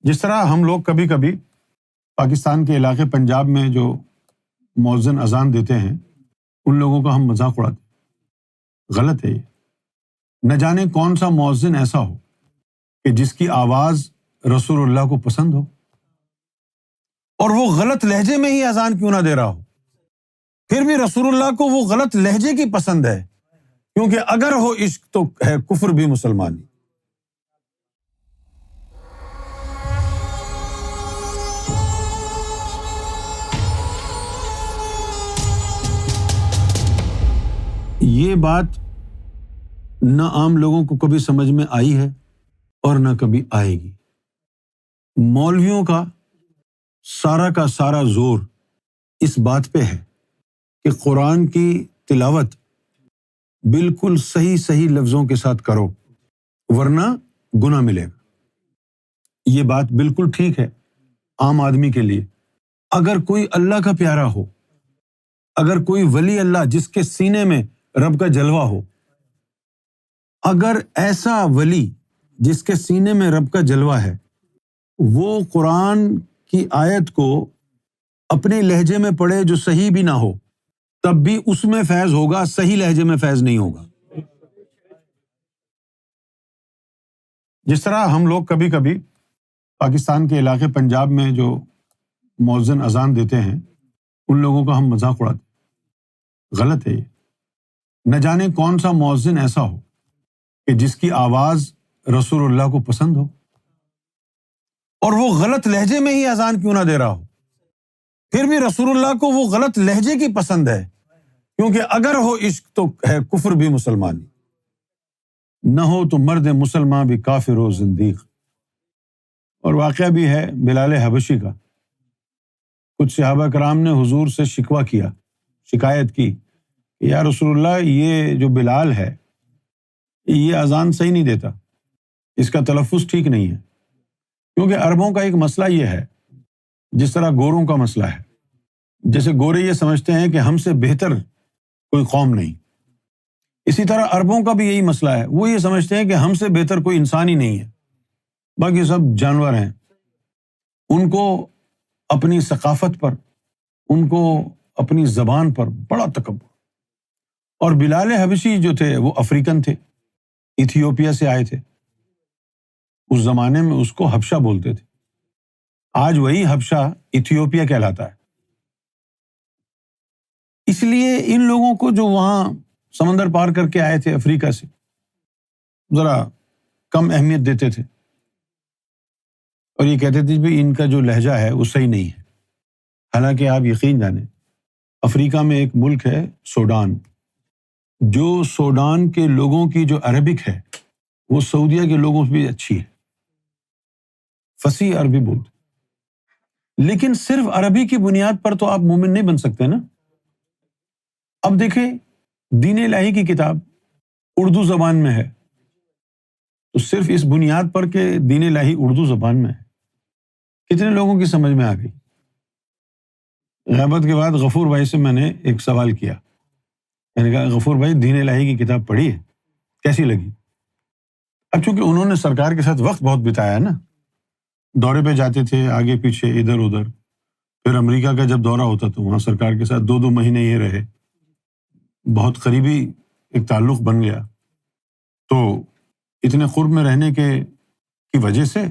جس طرح ہم لوگ کبھی کبھی پاکستان کے علاقے پنجاب میں جو مؤذن اذان دیتے ہیں ان لوگوں کا ہم مذاق اڑاتے ہیں، غلط ہے یہ۔ نہ جانے کون سا مؤذن ایسا ہو کہ جس کی آواز رسول اللہ کو پسند ہو، اور وہ غلط لہجے میں ہی اذان کیوں نہ دے رہا ہو، پھر بھی رسول اللہ کو وہ غلط لہجے کی پسند ہے، کیونکہ اگر ہو عشق تو ہے کفر بھی مسلمانی۔ یہ بات نہ عام لوگوں کو کبھی سمجھ میں آئی ہے اور نہ کبھی آئے گی۔ مولویوں کا سارا زور اس بات پہ ہے کہ قرآن کی تلاوت بالکل صحیح لفظوں کے ساتھ کرو ورنہ گناہ ملے گا۔ یہ بات بالکل ٹھیک ہے عام آدمی کے لیے۔ اگر کوئی اللہ کا پیارا ہو، اگر کوئی ولی اللہ جس کے سینے میں رب کا جلوہ ہو، اگر ایسا ولی جس کے سینے میں رب کا جلوہ ہے، وہ قرآن کی آیت کو اپنے لہجے میں پڑھے جو صحیح بھی نہ ہو، تب بھی اس میں فیض ہوگا، صحیح لہجے میں فیض نہیں ہوگا۔ جس طرح ہم لوگ کبھی کبھی پاکستان کے علاقے پنجاب میں جو مؤذن اذان دیتے ہیں ان لوگوں کا ہم مذاق اڑاتے ہیں، غلط ہے یہ۔ نہ جانے کون سا مؤذن ایسا ہو کہ جس کی آواز رسول اللہ کو پسند ہو، اور وہ غلط لہجے میں ہی اذان کیوں نہ دے رہا ہو، پھر بھی رسول اللہ کو وہ غلط لہجے کی پسند ہے، کیونکہ اگر ہو عشق تو ہے کفر بھی مسلمانی، نہ ہو تو مرد مسلمان بھی کافر و زندیق۔ اور واقعہ بھی ہے بلال حبشی کا۔ کچھ صحابہ کرام نے حضور سے شکوہ کیا، شکایت کی کہ یا رسول اللہ، یہ جو بلال ہے یہ اذان صحیح نہیں دیتا، اس کا تلفظ ٹھیک نہیں ہے۔ کیونکہ عربوں کا ایک مسئلہ یہ ہے، جس طرح گوروں کا مسئلہ ہے، جیسے گورے یہ سمجھتے ہیں کہ ہم سے بہتر کوئی قوم نہیں، اسی طرح عربوں کا بھی یہی مسئلہ ہے، وہ یہ سمجھتے ہیں کہ ہم سے بہتر کوئی انسان ہی نہیں ہے، باقی سب جانور ہیں۔ ان کو اپنی ثقافت پر، ان کو اپنی زبان پر بڑا تکبر۔ اور بلال حبشی جو تھے وہ افریقن تھے، ایتھیوپیا سے آئے تھے۔ اس زمانے میں اس کو حبشہ بولتے تھے، آج وہی حبشہ ایتھیوپیا کہلاتا ہے۔ اس لیے ان لوگوں کو جو وہاں سمندر پار کر کے آئے تھے افریقہ سے، ذرا کم اہمیت دیتے تھے، اور یہ کہتے تھے بھی ان کا جو لہجہ ہے وہ صحیح نہیں ہے۔ حالانکہ آپ یقین جانیں، افریقہ میں ایک ملک ہے سوڈان، جو سوڈان کے لوگوں کی جو عربک ہے وہ سعودیہ کے لوگوں سے بھی اچھی ہے، فصیح عربی بولتے، لیکن صرف عربی کی بنیاد پر تو آپ مومن نہیں بن سکتے نا۔ اب دیکھیں، دین الہی کی کتاب اردو زبان میں ہے، تو صرف اس بنیاد پر کہ دین الہی اردو زبان میں ہے، کتنے لوگوں کی سمجھ میں آ گئی۔ غیبت کے بعد غفور بھائی سے میں نے ایک سوال کیا، میں نے کہا غفور بھائی دین الہی کی کتاب پڑھی ہے، کیسی لگی؟ اب چونکہ انہوں نے سرکار کے ساتھ وقت بہت بتایا ہے نا، دورے پہ جاتے تھے آگے پیچھے ادھر ادھر، پھر امریکہ کا جب دورہ ہوتا تو وہاں سرکار کے ساتھ 2 مہینے یہ رہے، بہت قریبی ایک تعلق بن گیا۔ تو اتنے قرب میں رہنے کی وجہ سے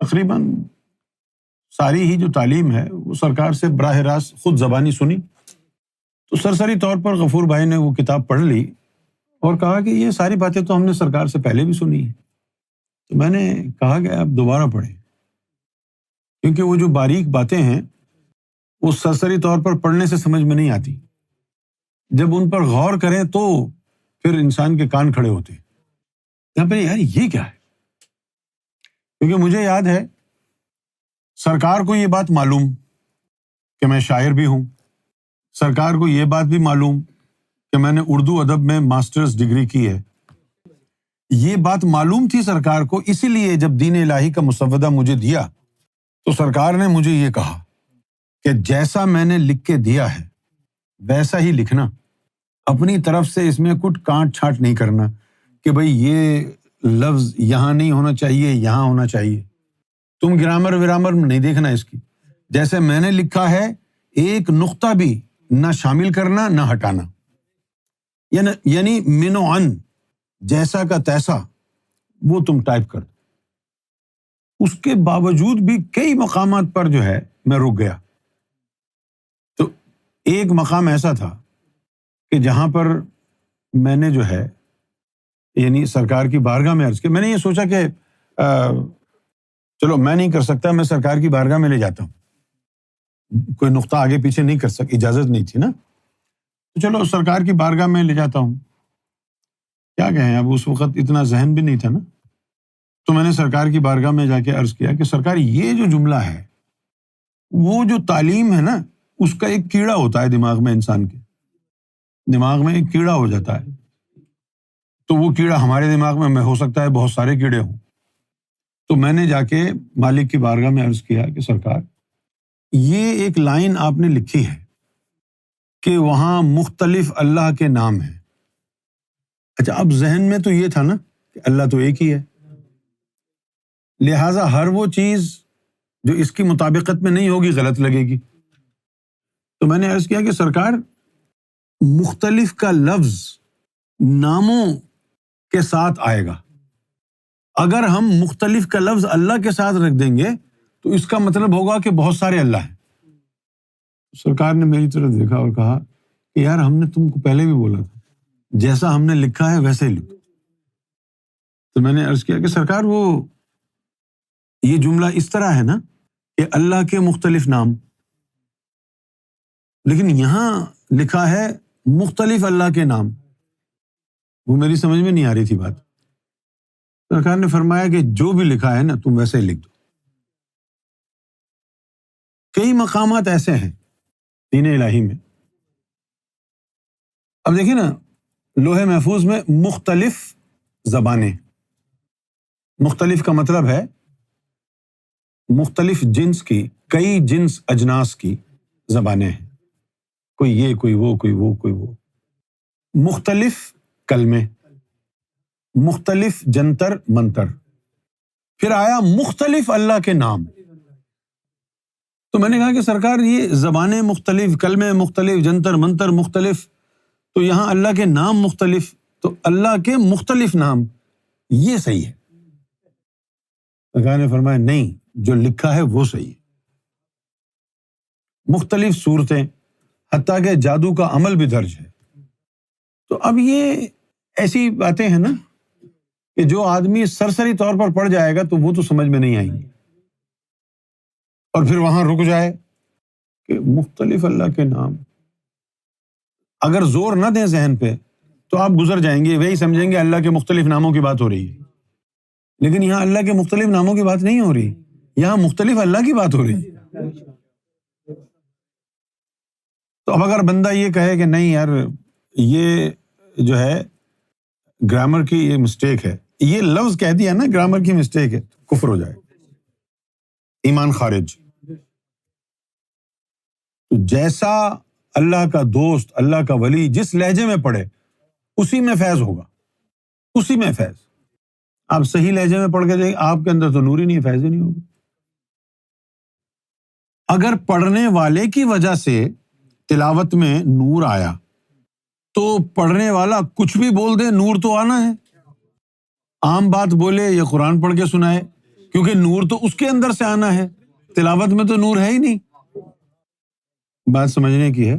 تقریباً ساری ہی جو تعلیم ہے وہ سرکار سے براہ راست خود زبانی سنی۔ تو سرسری طور پر غفور بھائی نے وہ کتاب پڑھ لی اور کہا کہ یہ ساری باتیں تو ہم نے سرکار سے پہلے بھی سنی ہیں۔ تو میں نے کہا کہ آپ دوبارہ پڑھیں، کیونکہ وہ جو باریک باتیں ہیں وہ سرسری طور پر پڑھنے سے سمجھ میں نہیں آتی، جب ان پر غور کریں تو پھر انسان کے کان کھڑے ہوتے ہیں۔ یہاں پہ یار یہ کیا ہے؟ کیونکہ مجھے یاد ہے سرکار کو یہ بات معلوم کہ میں شاعر بھی ہوں، سرکار کو یہ بات بھی معلوم کہ میں نے اردو ادب میں ماسٹرز ڈگری کی ہے۔ یہ بات معلوم تھی سرکار کو، اسی لیے جب دین الہی کا مسودہ مجھے دیا تو سرکار نے مجھے یہ کہا کہ جیسا میں نے لکھ کے دیا ہے ویسا ہی لکھنا، اپنی طرف سے اس میں کچھ کانٹ چھانٹ نہیں کرنا کہ بھئی یہ لفظ یہاں نہیں ہونا چاہیے، یہاں ہونا چاہیے۔ تم گرامر ورامر نہیں دیکھنا اس کی، جیسے میں نے لکھا ہے ایک نقطہ بھی نہ شامل کرنا نہ ہٹانا، یعنی من و عن، جیسا کا تیسا وہ تم ٹائپ کر دو۔ اس کے باوجود بھی کئی مقامات پر جو ہے میں رک گیا۔ تو ایک مقام ایسا تھا کہ جہاں پر میں نے جو ہے یعنی سرکار کی بارگاہ میں عرض کیا، میں نے یہ سوچا کہ چلو میں نہیں کر سکتا، میں سرکار کی بارگاہ میں لے جاتا ہوں، کوئی نقطہ آگے پیچھے نہیں کر سکتا، اجازت نہیں تھی نا، تو چلو سرکار کی بارگاہ میں لے جاتا ہوں۔ کیا کہیں، اب اس وقت اتنا ذہن بھی نہیں تھا نا، تو میں نے سرکار کی بارگاہ میں جا کے عرض کیا کہ سرکار یہ جو جملہ ہے وہ جو تعلیم ہے نا، اس کا ایک کیڑا ہوتا ہے دماغ میں، انسان کے دماغ میں ایک کیڑا ہو جاتا ہے، تو وہ کیڑا ہمارے دماغ میں ہو سکتا ہے بہت سارے کیڑے ہوں۔ تو میں نے جا کے مالک کی بارگاہ میں عرض کیا کہ سرکار یہ ایک لائن آپ نے لکھی ہے کہ وہاں مختلف اللہ کے نام ہیں۔ اچھا، اب ذہن میں تو یہ تھا نا کہ اللہ تو ایک ہی ہے، لہٰذا ہر وہ چیز جو اس کی مطابقت میں نہیں ہوگی غلط لگے گی۔ تو میں نے عرض کیا کہ سرکار مختلف کا لفظ ناموں کے ساتھ آئے گا، اگر ہم مختلف کا لفظ اللہ کے ساتھ رکھ دیں گے تو اس کا مطلب ہوگا کہ بہت سارے اللہ ہیں۔ سرکار نے میری طرف دیکھا اور کہا کہ یار ہم نے تم کو پہلے بھی بولا تھا، جیسا ہم نے لکھا ہے ویسے ہی لکھو۔ تو میں نے عرض کیا کہ سرکار وہ یہ جملہ اس طرح ہے نا کہ اللہ کے مختلف نام، لیکن یہاں لکھا ہے مختلف اللہ کے نام، وہ میری سمجھ میں نہیں آ رہی تھی بات۔ سرکار نے فرمایا کہ جو بھی لکھا ہے نا تم ویسے ہی لکھ دو۔ کئی مقامات ایسے ہیں دین الہی میں، اب دیکھیں نا لوح محفوظ میں مختلف زبانیں، مختلف کا مطلب ہے مختلف جنس کی، کئی جنس اجناس کی زبانیں ہیں، کوئی یہ کوئی وہ کوئی وہ کوئی وہ، مختلف کلمے، مختلف جنتر منتر، پھر آیا مختلف اللہ کے نام۔ تو میں نے کہا کہ سرکار یہ زبانیں مختلف، کلمے مختلف، جنتر منتر مختلف، تو یہاں اللہ کے نام مختلف، تو اللہ کے مختلف نام یہ صحیح ہے؟ سرکار نے فرمایا نہیں، جو لکھا ہے وہ صحیح ہے۔ مختلف صورتیں، حتیٰ کہ جادو کا عمل بھی درج ہے۔ تو اب یہ ایسی باتیں ہیں نا کہ جو آدمی سرسری طور پر پڑھ جائے گا تو وہ تو سمجھ میں نہیں آئیں گی، اور پھر وہاں رک جائے کہ مختلف اللہ کے نام، اگر زور نہ دیں ذہن پہ تو آپ گزر جائیں گے، وہی سمجھیں گے اللہ کے مختلف ناموں کی بات ہو رہی ہے، لیکن یہاں اللہ کے مختلف ناموں کی بات نہیں ہو رہی، یہاں مختلف اللہ کی بات ہو رہی ہے۔ تو اب اگر بندہ یہ کہے کہ نہیں یار یہ جو ہے گرامر کی یہ مسٹیک ہے، یہ لفظ کہہ دیا نا گرامر کی مسٹیک ہے، کفر ہو جائے، ایمان خارج۔ تو جیسا اللہ کا دوست، اللہ کا ولی جس لہجے میں پڑھے اسی میں فیض ہوگا، اسی میں فیض۔ آپ صحیح لہجے میں پڑھ کے دیکھیں، آپ کے اندر تو نور ہی نہیں، فیض ہی نہیں ہوگا۔ اگر پڑھنے والے کی وجہ سے تلاوت میں نور آیا تو پڑھنے والا کچھ بھی بول دے، نور تو آنا ہے۔ عام بات بولے یا قرآن پڑھ کے سنائے، کیونکہ نور تو اس کے اندر سے آنا ہے، تلاوت میں تو نور ہے ہی نہیں۔ بات سمجھنے کی ہے۔